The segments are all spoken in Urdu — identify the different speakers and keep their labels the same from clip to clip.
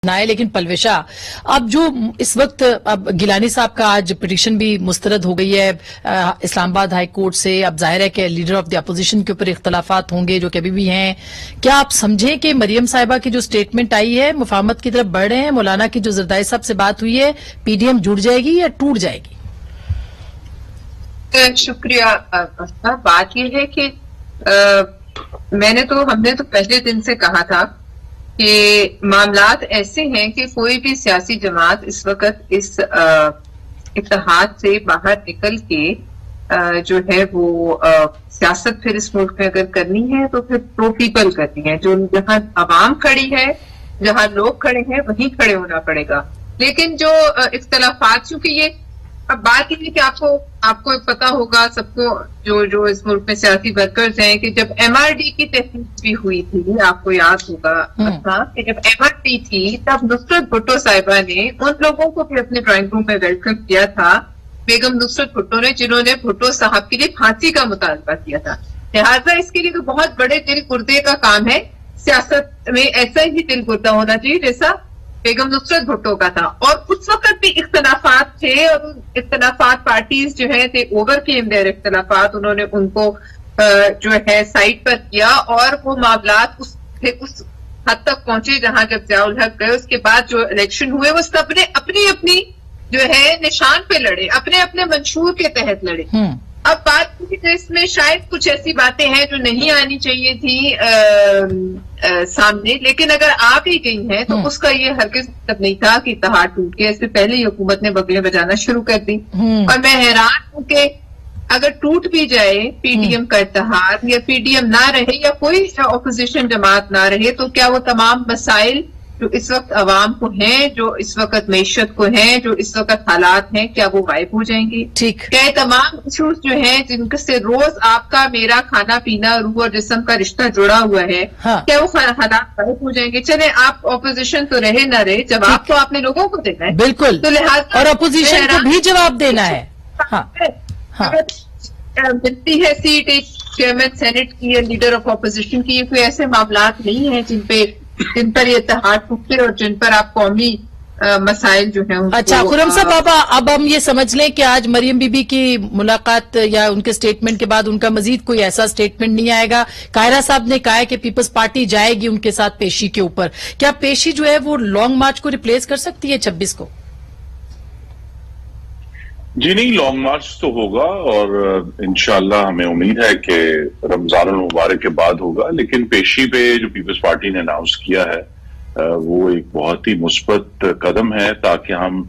Speaker 1: نہ آئے. لیکن پلوشا اب جو اس وقت اب گیلانی صاحب کا آج پٹیشن بھی مسترد ہو گئی ہے اسلام آباد ہائی کورٹ سے. اب ظاہر ہے کہ لیڈر آف دی اپوزیشن کے اوپر اختلافات ہوں گے جو کہ ابھی بھی ہیں. کیا آپ سمجھیں کہ مریم صاحبہ کی جو سٹیٹمنٹ آئی ہے مفاہمت کی طرف بڑھ رہے ہیں؟ مولانا کی جو زرداری صاحب سے بات ہوئی ہے پی ڈی ایم جڑ جائے گی یا ٹوٹ جائے گی؟
Speaker 2: شکریہ. بات یہ ہے کہ ہم نے تو پہلے دن سے کہا تھا کہ معاملات ایسے ہیں کہ کوئی بھی سیاسی جماعت اس وقت اس اتحاد سے باہر نکل کے جو ہے وہ سیاست پھر اس ملک میں اگر کرنی ہے تو پھر پرو پیپل کرنی ہے. جو جہاں عوام کھڑی ہے، جہاں لوگ کھڑے ہیں وہیں کھڑے ہونا پڑے گا. لیکن جو اختلافات، چونکہ یہ اب بات یہ ہے کہ آپ کو پتا ہوگا سب کو جو اس ملک میں سیاسی ورکرز ہیں کہ جب ایم آر ڈی کی تحقیق بھی ہوئی تھی، آپ کو یاد ہوگا کہ جب ایم آر ڈی تھی تب نصرت بھٹو صاحبہ نے ان لوگوں کو بھی اپنے ڈرائنگ روم میں ویلکم کیا تھا، بیگم نصرت بھٹو نے، جنہوں نے بھٹو صاحب کے لیے پھانسی کا مطالبہ کیا تھا. لہٰذا اس کے لیے تو بہت بڑے دل گردے کا کام ہے. سیاست میں ایسا ہی دل گردہ ہونا چاہیے جیسا بیگم نصرت بھٹو کا تھا. اور اس وقت بھی اختلافات تھے اور اختلافات پارٹیز جو ہے تھے اوور کیم دیر اختلافات، انہوں نے ان کو جو ہے سائٹ پر کیا اور وہ معاملات اس حد تک پہنچے جہاں جب ضیاء الحق گئے. اس کے بعد جو الیکشن ہوئے وہ سب نے اپنی اپنی جو ہے نشان پہ لڑے، اپنے اپنے منشور کے تحت لڑے. اب بات اس میں شاید کچھ ایسی باتیں ہیں جو نہیں آنی چاہیے تھی سامنے، لیکن اگر آ بھی گئی ہیں تو اس کا یہ ہرگز مطلب نہیں تھا کہ اتحاد ٹوٹ گیا. اس سے پہلے ہی حکومت نے بگلے بجانا شروع کر دی. اور میں حیران ہوں کہ اگر ٹوٹ بھی جائے پی ڈی ایم کا اتحاد یا پی ڈی ایم نہ رہے یا کوئی اپوزیشن جماعت نہ رہے تو کیا وہ تمام مسائل جو اس وقت عوام کو ہیں، جو اس وقت معیشت کو ہیں، جو اس وقت حالات ہیں، کیا وہ غائب ہو جائیں گے؟ کیا تمام ایشوز جو ہیں جن سے روز آپ کا میرا کھانا پینا روح اور جسم کا رشتہ جڑا ہوا ہے، کیا وہ حالات غائب ہو جائیں گے؟ چلیں آپ اپوزیشن تو رہے نہ رہے، جواب تو آپ نے لوگوں کو دینا ہے.
Speaker 1: بالکل،
Speaker 2: تو لہٰذا
Speaker 1: اور اپوزیشن کو بھی جواب دینا ہے.
Speaker 2: ملتی ہے سیٹ ایک چیئرمین سینٹ کی یا لیڈر آف اپوزیشن کی، یہ کوئی ایسے معاملات نہیں ہیں جن پر یہ اتحاد ٹوٹے اور جن پر آپ قومی مسائل جو ہیں.
Speaker 1: اچھا خرم صاحب، بابا اب ہم یہ سمجھ لیں کہ آج مریم بی بی کی ملاقات یا ان کے سٹیٹمنٹ کے بعد ان کا مزید کوئی ایسا سٹیٹمنٹ نہیں آئے گا. قاہرہ صاحب نے کہا ہے کہ پیپلز پارٹی جائے گی ان کے ساتھ پیشی کے اوپر. کیا پیشی جو ہے وہ لانگ مارچ کو ریپلیس کر سکتی ہے 26 کو؟
Speaker 3: جی نہیں، لانگ مارچ تو ہوگا اور انشاءاللہ ہمیں امید ہے کہ رمضان المبارک کے بعد ہوگا. لیکن پیشی پہ جو پیپلز پارٹی نے اناؤنس کیا ہے وہ ایک بہت ہی مثبت قدم ہے تاکہ ہم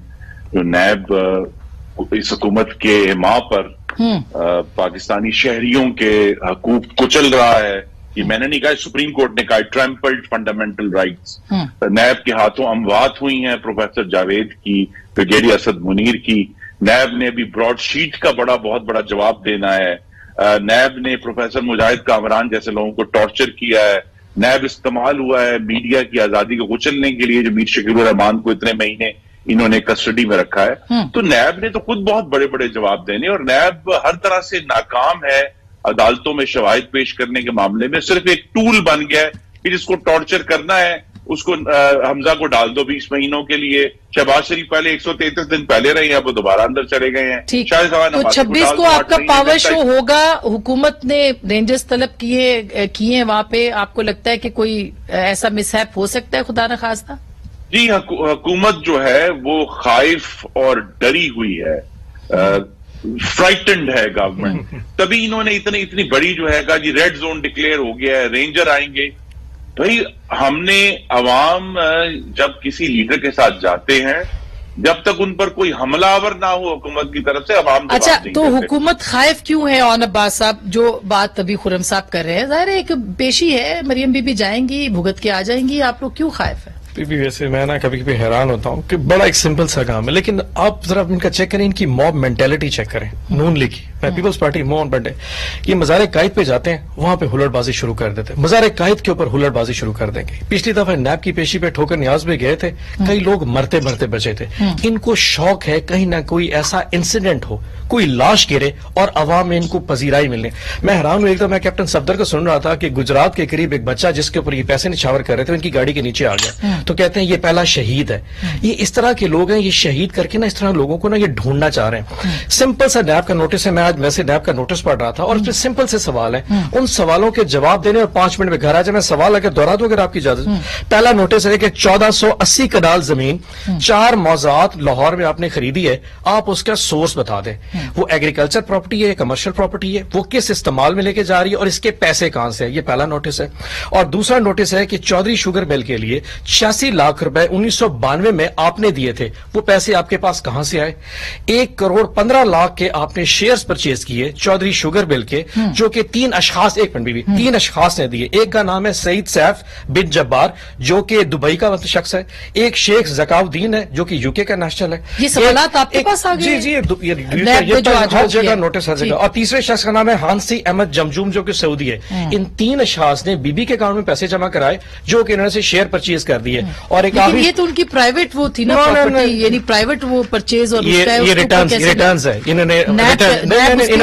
Speaker 3: جو نیب اس حکومت کے حما پر پاکستانی شہریوں کے حقوق کچل رہا ہے، یہ میں نے نہیں کہا، سپریم کورٹ نے کہا ٹرمپلڈ فنڈامنٹل رائٹس. نیب کے ہاتھوں اموات ہوئی ہیں پروفیسر جاوید کی، بریگیڈیئر اسد منیر کی. نیب نے بھی براڈ شیٹ کا بہت بڑا جواب دینا ہے. نیب نے پروفیسر مجاہد کامران جیسے لوگوں کو ٹارچر کیا ہے. نیب استعمال ہوا ہے میڈیا کی آزادی کو کچلنے کے لیے، جو میر شکیل الرحمان کو اتنے مہینے انہوں نے کسٹڈی میں رکھا ہے. تو نیب نے تو خود بہت بڑے بڑے جواب دینے، اور نیب ہر طرح سے ناکام ہے عدالتوں میں شواہد پیش کرنے کے معاملے میں. صرف ایک ٹول بن گیا ہے کہ جس کو ٹارچر کرنا ہے اس کو حمزہ کو ڈال دو 20 مہینوں کے لیے. شہباز شریف پہلے 133 دن پہلے رہے ہیں، اب وہ دوبارہ اندر چلے گئے ہیں.
Speaker 1: تو 26 کو آپ کا پاور شو ہوگا. حکومت نے رینجرز طلب کیے ہیں وہاں پہ، آپ کو لگتا ہے کہ کوئی ایسا مس ہیپ ہو سکتا ہے خدا نخواستہ؟
Speaker 3: جی، حکومت جو ہے وہ خائف اور ڈری ہوئی ہے، فرائٹنڈ ہے گورنمنٹ. تبھی انہوں نے اتنی بڑی جو ہے جی ریڈ زون ڈکلیئر ہو گیا ہے، رینجر آئیں گے. بھائی ہم نے عوام جب کسی لیڈر کے ساتھ جاتے ہیں، جب تک ان پر کوئی حملہ آور نہ ہو حکومت کی طرف سے، عوام
Speaker 1: اچھا تو حکومت خائف کیوں ہے؟ اون عباس صاحب جو بات ابھی خرم صاحب کر رہے ہیں، ظاہر ایک پیشی ہے، مریم بی بی جائیں گی، بھگت کے آ جائیں گی، آپ لوگ کیوں خائف ہیں؟
Speaker 4: ویسے میں کبھی کبھی حیران ہوتا ہوں کہ بڑا ایک سمپل سا کام ہے، لیکن آپ ذرا ان کا چیک کریں، ان کی موب مینٹیلٹی چیک کریں. نون لیگ کی میں پیپلز پارٹی موہن بنڈے یہ مزار قائد پہ جاتے ہیں, وہاں پہ ہلڑ بازی شروع کر دیتے ہیں, مزار قائد کے اوپر ہلڑ بازی شروع کر دیں گے. پچھلی دفعہ نیب کی پیشی پہ ٹھوکر نیاز میں گئے تھے, کئی لوگ مرتے مرتے بچے تھے. ان کو شوق ہے کہیں نہ کوئی ایسا انسیڈنٹ ہو, کوئی لاش گرے اور عوام میں ان کو پذیرائی ملنے. میں حیران ہوں, ایک دفعہ میں کیپٹن صفدر کو سن رہا تھا کہ گجرات کے قریب ایک بچہ جس کے اوپر یہ پیسے نچھاور کر رہے تھے ان کی گاڑی کے نیچے آ گیا, تو کہتے ہیں یہ پہلا شہید ہے. یہ اس طرح کے لوگ ہیں, یہ شہید کر کے نا اس طرح لوگوں کو نا یہ ڈھونڈنا چاہ رہے ہیں. سمپل سا نیب کا نوٹس ہے, میں آج ویسے نیب کا نوٹس پڑھ رہا تھا اور اس میں سمپل سے سوال ہے, ان سوالوں کے جواب دینے اور 5 منٹ میں گھر آ جائے. میں سوال اگر دہرا دوں اگر آپ کی اجازت. پہلا نوٹس ہے کہ 1480 کنال زمین 4 موضوعات لاہور میں آپ نے خریدی ہے, آپ اس کا سورس بتا دیں. وہ ایگریکلچر پراپرٹی ہے, کمرشل پراپرٹی ہے, وہ کس استعمال میں لے کے جا رہی ہے اور اس کے پیسے کہاں سے ہے. یہ پہلا نوٹس ہے. اور دوسرا نوٹس ہے کہ چودھری شوگر مل کے لیے 86 لاکھ روپے 1992 میں آپ نے دیے تھے, وہ پیسے آپ کے پاس کہاں سے آئے. 1 کروڑ 15 لاکھ کے آپ نے شیئرز پرچیز کیے چودھری شوگر مل کے, جو کہ 3 اشخاص, ایک منٹ بھی 3 اشخاص نے دیے. ایک کا نام ہے سعید سیف بن جبار جو کہ دبئی کا شخص ہے, ایک شیخ زکاؤ الدین ہے جو کہ یو کے کا نیشنل ہے.
Speaker 1: یہ سوالات آپ کے پاس آ گئے؟
Speaker 4: جی ہر جگہ نوٹس, ہر جگہ. اور تیسرے شخص کا نام ہے ہانسی احمد جمجوم جو کہ سعودی ہے. ان 3 اشخاص نے بی بی کے اکاؤنٹ میں پیسے جمع کرائے جو کہ انہوں نے سے شیئر پرچیز کر دیے. اور ایک
Speaker 1: لیکن یہ تو ان کی پرائیویٹ وہ تھی نا پراپرٹی, یعنی پرائیویٹ وہ پرچیز, اور
Speaker 4: یہ ریٹرنز ہے, انہوں نے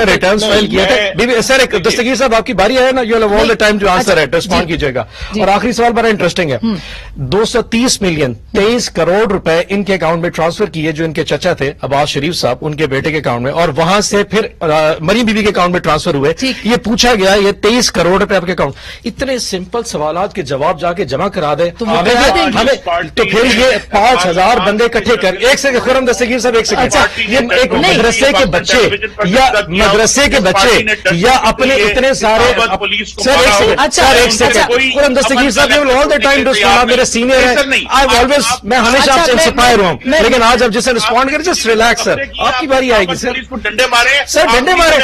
Speaker 4: ریٹرنز فائل کیا تھا. سر ایک دستگیر صاحب آپ کی باری ہے نا, you have all the time to answer it, respond کیجیے گا. اور آخری سوال بڑا انٹرسٹنگ ہے. 230 ملین 23 کروڑ روپے ان کے اکاؤنٹ میں ٹرانسفر کیے جو ان کے چچا تھے عباس شریف صاحب, ان کے بیٹے کے اکاؤنٹ میں, اور وہاں سے پھر مریم بی بی کے اکاؤنٹ میں ٹرانسفر ہوئے. یہ پوچھا گیا یہ 23 کروڑ روپے آپ کے اکاؤنٹ. اتنے سمپل سوالات کے جواب جا کے جمع کرا دیں ہمیں, تو پھر یہ 5000 بندے اکٹھے کر. ایک سیکنڈ خرم دستگیر صاحب, ایک سیکنڈ. یہ ایک مدرسے کے بچے یا اپنے اتنے سارے, سر ایک سیکنڈ خرم دستگیر صاحب, آل دا ٹائم آپ میرے سینئر ہیں, میں ہمیشہ آپ سے انسپائر ہوں, لیکن آج آپ جسے رسپونڈ کریں جسٹ ریلیکس. سر آپ کی باری آئے گی. سر ڈنڈے مارے, سر ڈنڈے مارے.